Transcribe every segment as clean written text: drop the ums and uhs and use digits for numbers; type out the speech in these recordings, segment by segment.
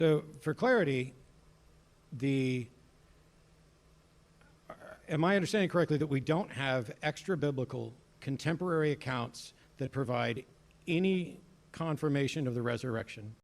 So for clarity, am I understanding correctly that we don't have extra biblical contemporary accounts that provide any confirmation of the resurrection?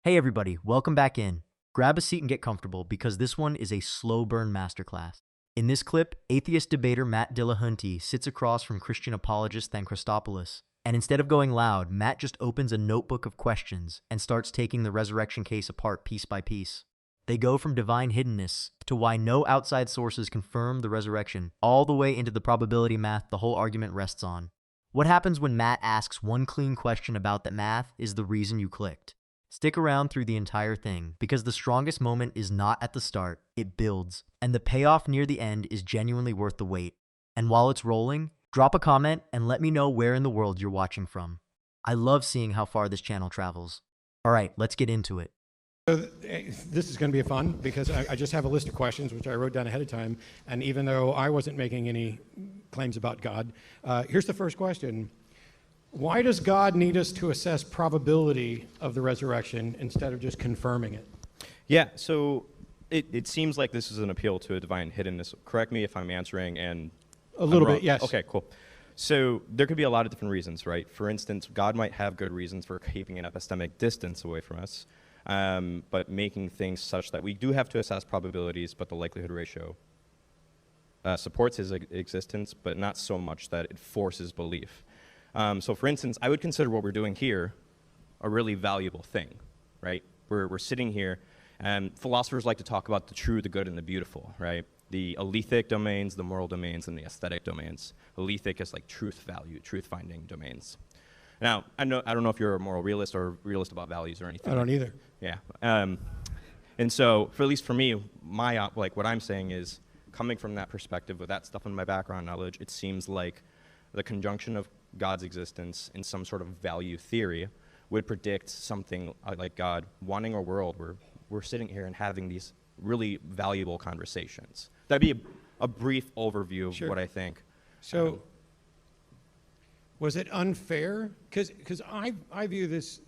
Hey everybody, welcome back in. Grab a seat and get comfortable because this one is a slow burn masterclass. In this clip, atheist debater Matt Dillahunty sits across from Christian apologist Than Christopoulos. And instead of going loud, Matt just opens a notebook of questions and starts taking the resurrection case apart piece by piece. They go from divine hiddenness to why no outside sources confirm the resurrection, all the way into the probability math the whole argument rests on. What happens when Matt asks one clean question about that math is the reason you clicked. Stick around through the entire thing, because the strongest moment is not at the start, it builds, and the payoff near the end is genuinely worth the wait. And while it's rolling, drop a comment and let me know where in the world you're watching from. I love seeing how far this channel travels. Alright, let's get into it. So this is going to be fun because I just have a list of questions which I wrote down ahead of time, and even though I wasn't making any claims about God, here's the first question. Why does God need us to assess probability of the resurrection instead of just confirming it? Yeah, so it seems like this is an appeal to a divine hiddenness. Correct me if I'm answering and a little bit, yes. Okay, cool. So there could be a lot of different reasons, right? For instance, God might have good reasons for keeping an epistemic distance away from us, but making things such that we do have to assess probabilities, but the likelihood ratio supports his existence, but not so much that it forces belief. So for instance, I would consider what we're doing here a really valuable thing, right? We're sitting here, and philosophers like to talk about the true, the good, and the beautiful, right? The alethic domains, the moral domains, and the aesthetic domains. Alethic is like truth value, truth-finding domains. Now, I don't know if you're a moral realist or realist about values or anything. I don't either. Yeah. And so, at least for me, what I'm saying is, coming from that perspective, with that stuff in my background knowledge, it seems like the conjunction of God's existence in some sort of value theory would predict something like God wanting a world where we're sitting here and having these really valuable conversations. That'd be a brief overview of what I think. So, was it unfair? Because I view this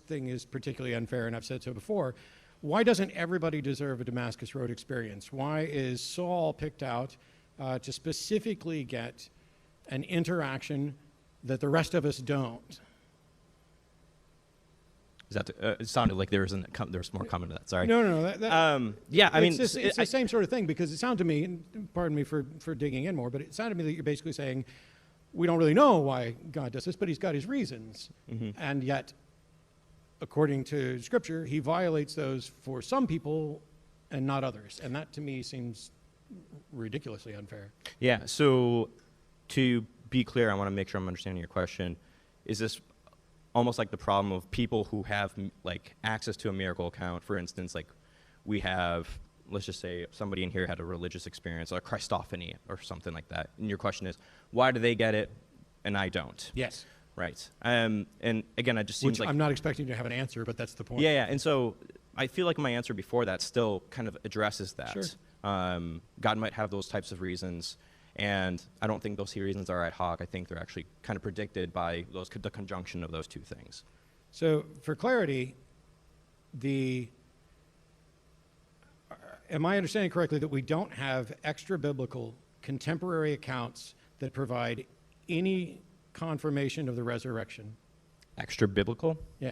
thing as particularly unfair, and I've said so before. Why doesn't everybody deserve a Damascus Road experience? Why is Saul picked out to specifically get an interaction that the rest of us don't? Is that it sounded like there's more comment to that. Sorry. No. Yeah, I mean, it's the same sort of thing, because it sounded to me, and pardon me for digging in more, but it sounded to me that you're basically saying we don't really know why God does this, but he's got his reasons. Mm-hmm. And yet, according to Scripture, he violates those for some people and not others. And that, to me, seems ridiculously unfair. Yeah, so to be clear, I want to make sure I'm understanding your question. Is this almost like the problem of people who have like access to a miracle account? For instance, like we have, let's just say somebody in here had a religious experience, or a Christophany or something like that. And your question is, why do they get it and I don't? Yes. Right. And again, it just seems like... I'm not expecting to have an answer, but that's the point. Yeah. And so I feel like my answer before that still kind of addresses that. Sure. God might have those types of reasons, and I don't think those reasons are ad hoc. I think they're actually kind of predicted by the conjunction of those two things. So for clarity, am I understanding correctly that we don't have extra biblical contemporary accounts that provide any confirmation of the resurrection? Extra biblical? Yeah.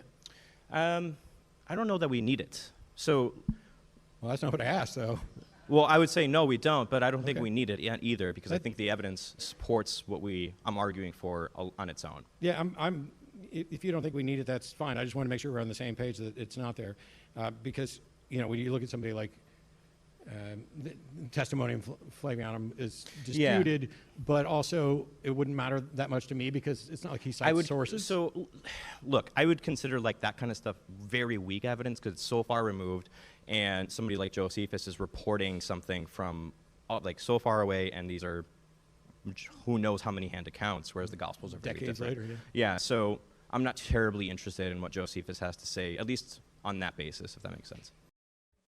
I don't know that we need it. So, well, that's not what I asked, though. Well, I would say no, we don't, but I don't think we need it yet either, because I think the evidence supports what I'm arguing for on its own. Yeah, if you don't think we need it, that's fine. I just want to make sure we're on the same page that it's not there, because when you look at somebody like the testimony of Flavianum is disputed, but also it wouldn't matter that much to me because it's not like he cites sources. So, look, I would consider like that kind of stuff very weak evidence because it's so far removed, and somebody like Josephus is reporting something from like so far away, and these are who knows how many hand accounts, whereas the Gospels are very decades different. later. Yeah, so I'm not terribly interested in what Josephus has to say, at least on that basis, if that makes sense.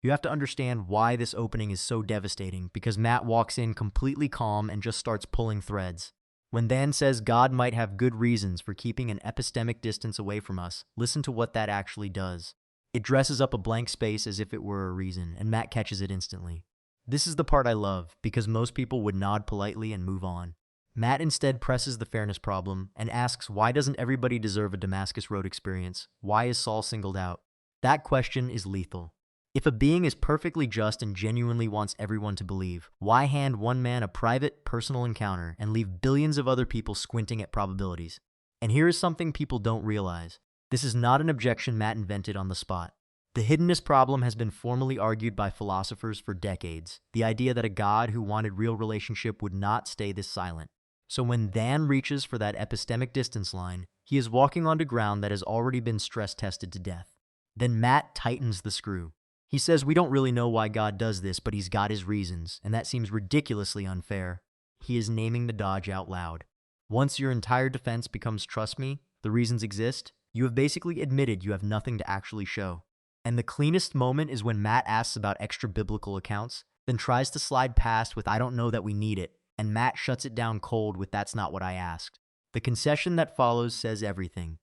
You have to understand why this opening is so devastating, because Matt walks in completely calm and just starts pulling threads. When Than says God might have good reasons for keeping an epistemic distance away from us, listen to what that actually does. It dresses up a blank space as if it were a reason, and Matt catches it instantly. This is the part I love, because most people would nod politely and move on. Matt instead presses the fairness problem and asks, why doesn't everybody deserve a Damascus Road experience? Why is Saul singled out? That question is lethal. If a being is perfectly just and genuinely wants everyone to believe, why hand one man a private, personal encounter and leave billions of other people squinting at probabilities? And here is something people don't realize. This is not an objection Matt invented on the spot. The hiddenness problem has been formally argued by philosophers for decades, the idea that a God who wanted real relationship would not stay this silent. So when Than reaches for that epistemic distance line, he is walking onto ground that has already been stress-tested to death. Then Matt tightens the screw. He says we don't really know why God does this, but he's got his reasons, and that seems ridiculously unfair. He is naming the dodge out loud. Once your entire defense becomes trust me, the reasons exist, you have basically admitted you have nothing to actually show. And the cleanest moment is when Matt asks about extra biblical accounts, then tries to slide past with I don't know that we need it, and Matt shuts it down cold with that's not what I asked. The concession that follows says everything.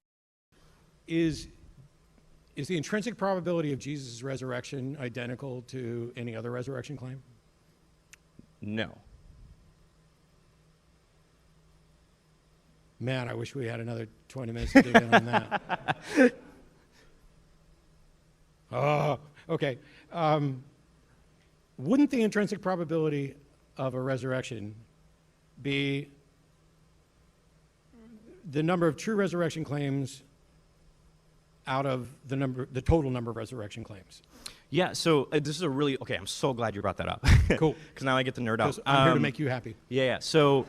Is the intrinsic probability of Jesus' resurrection identical to any other resurrection claim? No. Man, I wish we had another 20 minutes to dig in on that. Oh, okay. Wouldn't the intrinsic probability of a resurrection be the number of true resurrection claims out of the total number of resurrection claims? Yeah, so this is a really, okay, I'm so glad you brought that up. Cool. Because now I get to nerd out. I'm here to make you happy. Yeah. So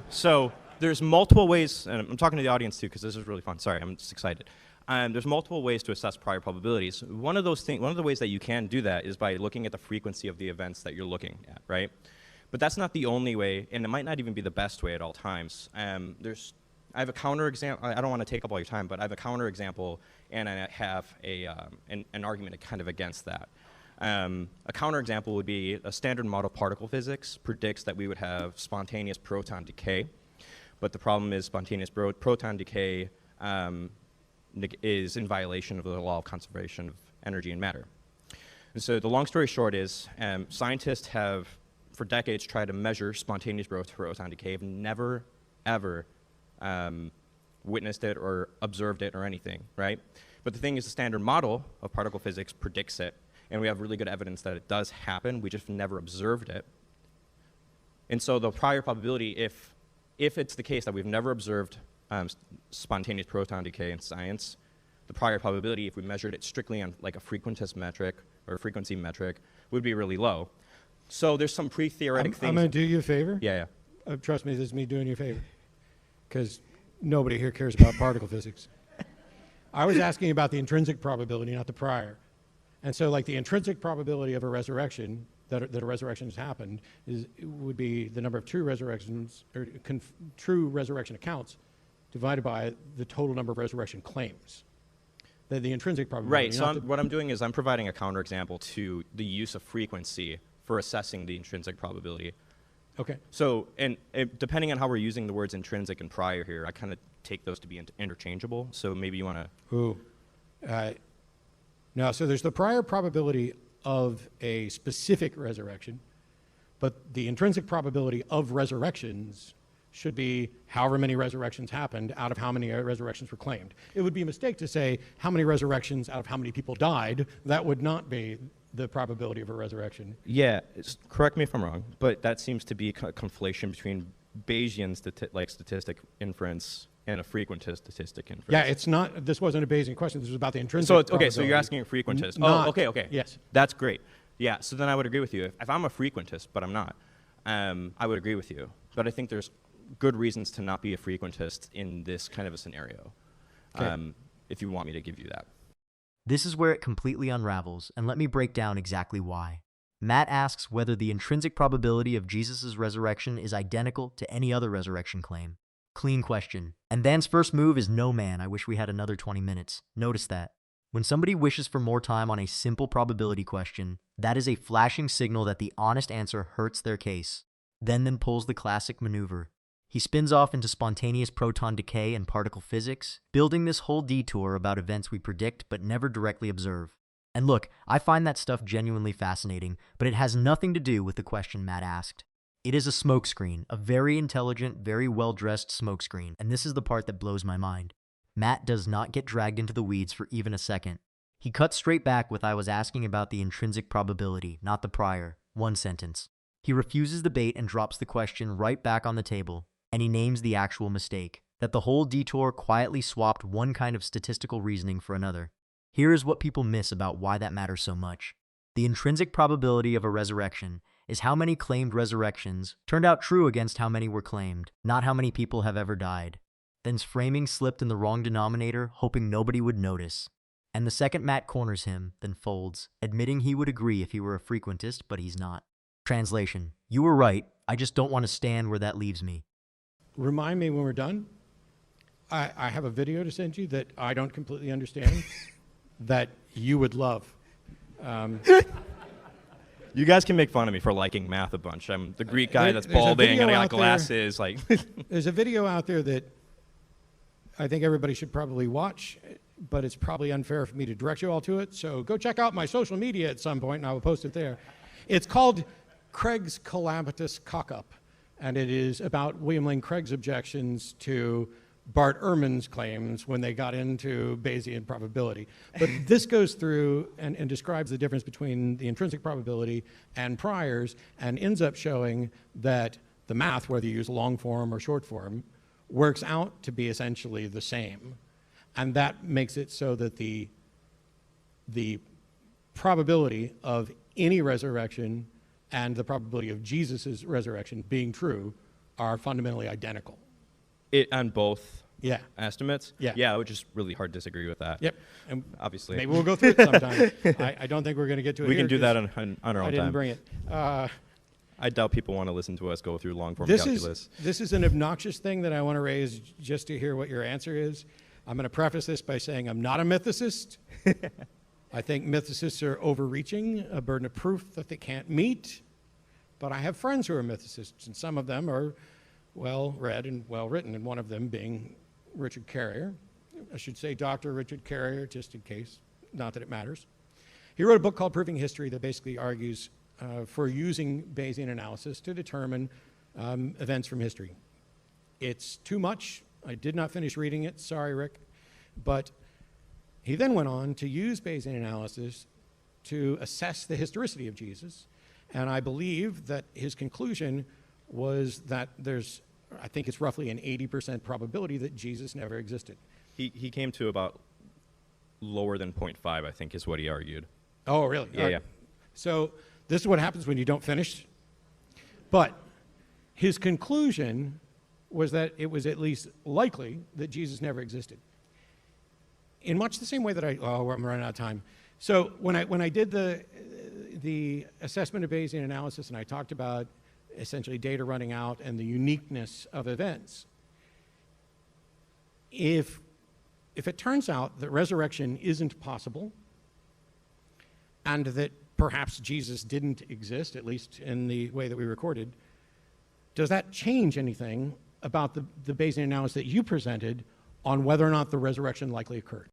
there's multiple ways, and I'm talking to the audience too, because this is really fun. Sorry, I'm just excited. There's multiple ways to assess prior probabilities. One of the ways that you can do that is by looking at the frequency of the events that you're looking at, right? But that's not the only way, and it might not even be the best way at all times. I have a counter example. I don't want to take up all your time, but I have a counter example, and I have an argument kind of against that. A counter example would be a standard model particle physics predicts that we would have spontaneous proton decay, but the problem is spontaneous proton decay is in violation of the law of conservation of energy and matter. And so the long story short is scientists have, for decades, tried to measure spontaneous proton decay, have never, ever witnessed it or observed it or anything, right? But the thing is, the standard model of particle physics predicts it, and we have really good evidence that it does happen. We just never observed it. And so the prior probability, if it's the case that we've never observed spontaneous proton decay in science, the prior probability, if we measured it strictly on like a frequentist metric or a frequency metric, would be really low. So there's some pre-theoretic things. I'm going to do you a favor. Yeah. Trust me, this is me doing you a favor. Because nobody here cares about particle physics. I was asking about the intrinsic probability, not the prior. And so like the intrinsic probability of a resurrection, that a resurrection has happened, would be the number of true resurrections, or true resurrection accounts, divided by the total number of resurrection claims. The intrinsic probability. Right, so what I'm doing is I'm providing a counterexample to the use of frequency for assessing the intrinsic probability. Okay. So, and depending on how we're using the words intrinsic and prior here, I kind of take those to be interchangeable. So maybe you want to. Ooh. No, so there's the prior probability of a specific resurrection, but the intrinsic probability of resurrections should be however many resurrections happened out of how many resurrections were claimed. It would be a mistake to say how many resurrections out of how many people died. That would not be the probability of a resurrection. Yeah, correct me if I'm wrong, but that seems to be a conflation between Bayesian statistic inference and a frequentist statistic inference. Yeah, it's not, this wasn't a Bayesian question, this was about the intrinsic So probability. okay, so you're asking a frequentist. Not, Okay. Yes. That's great. Yeah, so then I would agree with you. If I'm a frequentist, but I'm not, I would agree with you. But I think there's good reasons to not be a frequentist in this kind of a scenario, if you want me to give you that. This is where it completely unravels, and let me break down exactly why. Matt asks whether the intrinsic probability of Jesus' resurrection is identical to any other resurrection claim. Clean question. And Than's first move is no man, I wish we had another 20 minutes. Notice that. When somebody wishes for more time on a simple probability question, that is a flashing signal that the honest answer hurts their case. Then pulls the classic maneuver. He spins off into spontaneous proton decay and particle physics, building this whole detour about events we predict but never directly observe. And look, I find that stuff genuinely fascinating, but it has nothing to do with the question Matt asked. It is a smokescreen, a very intelligent, very well-dressed smokescreen, and this is the part that blows my mind. Matt does not get dragged into the weeds for even a second. He cuts straight back with I was asking about the intrinsic probability, not the prior. One sentence. He refuses the bait and drops the question right back on the table, and he names the actual mistake, that the whole detour quietly swapped one kind of statistical reasoning for another. Here is what people miss about why that matters so much. The intrinsic probability of a resurrection is how many claimed resurrections turned out true against how many were claimed, not how many people have ever died. Then's framing slipped in the wrong denominator, hoping nobody would notice. And the second Matt corners him, then folds, admitting he would agree if he were a frequentist, but he's not. Translation: you were right, I just don't want to stand where that leaves me. Remind me when we're done. I have a video to send you that I don't completely understand that you would love. You guys can make fun of me for liking math a bunch. I'm the Greek guy that's there's a balding video and I got out there- glasses. Like, There's a video out there that I think everybody should probably watch, but it's probably unfair for me to direct you all to it. So go check out my social media at some point, and I will post it there. It's called Craig's Calamitous Cock-Up, and it is about William Lane Craig's objections to Bart Ehrman's claims when they got into Bayesian probability. But this goes through and describes the difference between the intrinsic probability and priors, and ends up showing that the math, whether you use long form or short form, works out to be essentially the same. And that makes it so that the probability of any resurrection and the probability of Jesus' resurrection being true are fundamentally identical. on both Yeah. estimates? Yeah. Yeah, I would just really hard disagree with that. Yep. And Obviously. maybe we'll go through it sometime. I don't think we're going to get to it We here can do 'cause that on our I own didn't time. bring it. I doubt people want to listen to us go through long form This calculus. is an obnoxious thing that I want to raise just to hear what your answer is. I'm going to preface this by saying I'm not a mythicist. I think mythicists are overreaching a burden of proof that they can't meet. But I have friends who are mythicists, and some of them are well-read and well-written, and one of them being Richard Carrier. I should say Dr. Richard Carrier, just in case, not that it matters. He wrote a book called Proving History that basically argues for using Bayesian analysis to determine events from history. It's too much. I did not finish reading it. Sorry, Rick. But he then went on to use Bayesian analysis to assess the historicity of Jesus. And I believe that his conclusion was that there's, I think it's roughly an 80% probability that Jesus never existed. He came to about lower than 0.5, I think, is what he argued. Oh, really? Yeah. So this is what happens when you don't finish. But his conclusion was that it was at least likely that Jesus never existed. In much the same way that I'm running out of time. So when I did the assessment of Bayesian analysis, and I talked about essentially data running out and the uniqueness of events, if it turns out that resurrection isn't possible, and that perhaps Jesus didn't exist, at least in the way that we recorded, does that change anything about the Bayesian analysis that you presented on whether or not the resurrection likely occurred?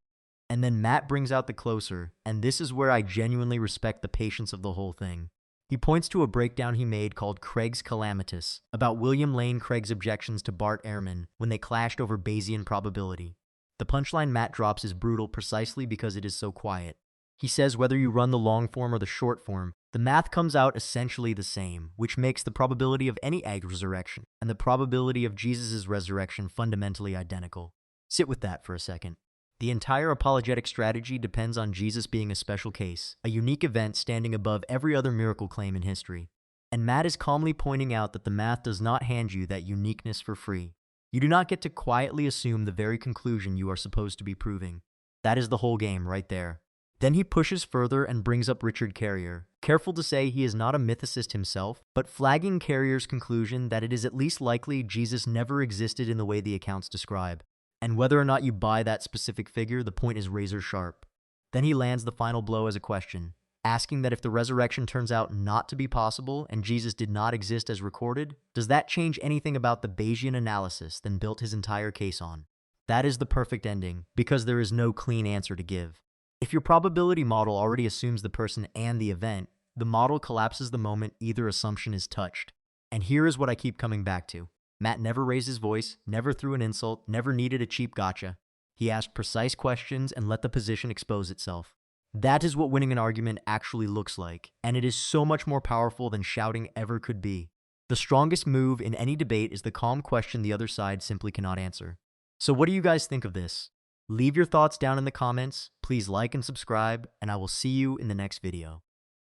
And then Matt brings out the closer, and this is where I genuinely respect the patience of the whole thing. He points to a breakdown he made called Craig's Calamitous, about William Lane Craig's objections to Bart Ehrman when they clashed over Bayesian probability. The punchline Matt drops is brutal precisely because it is so quiet. He says whether you run the long form or the short form, the math comes out essentially the same, which makes the probability of any egg resurrection and the probability of Jesus' resurrection fundamentally identical. Sit with that for a second. The entire apologetic strategy depends on Jesus being a special case, a unique event standing above every other miracle claim in history. And Matt is calmly pointing out that the math does not hand you that uniqueness for free. You do not get to quietly assume the very conclusion you are supposed to be proving. That is the whole game right there. Then he pushes further and brings up Richard Carrier, careful to say he is not a mythicist himself, but flagging Carrier's conclusion that it is at least likely Jesus never existed in the way the accounts describe. And whether or not you buy that specific figure, the point is razor sharp. Then he lands the final blow as a question, asking that if the resurrection turns out not to be possible and Jesus did not exist as recorded, does that change anything about the Bayesian analysis then built his entire case on? That is the perfect ending, because there is no clean answer to give. If your probability model already assumes the person and the event, the model collapses the moment either assumption is touched. And here is what I keep coming back to. Matt never raised his voice, never threw an insult, never needed a cheap gotcha. He asked precise questions and let the position expose itself. That is what winning an argument actually looks like, and it is so much more powerful than shouting ever could be. The strongest move in any debate is the calm question the other side simply cannot answer. So what do you guys think of this? Leave your thoughts down in the comments, please like and subscribe, and I will see you in the next video.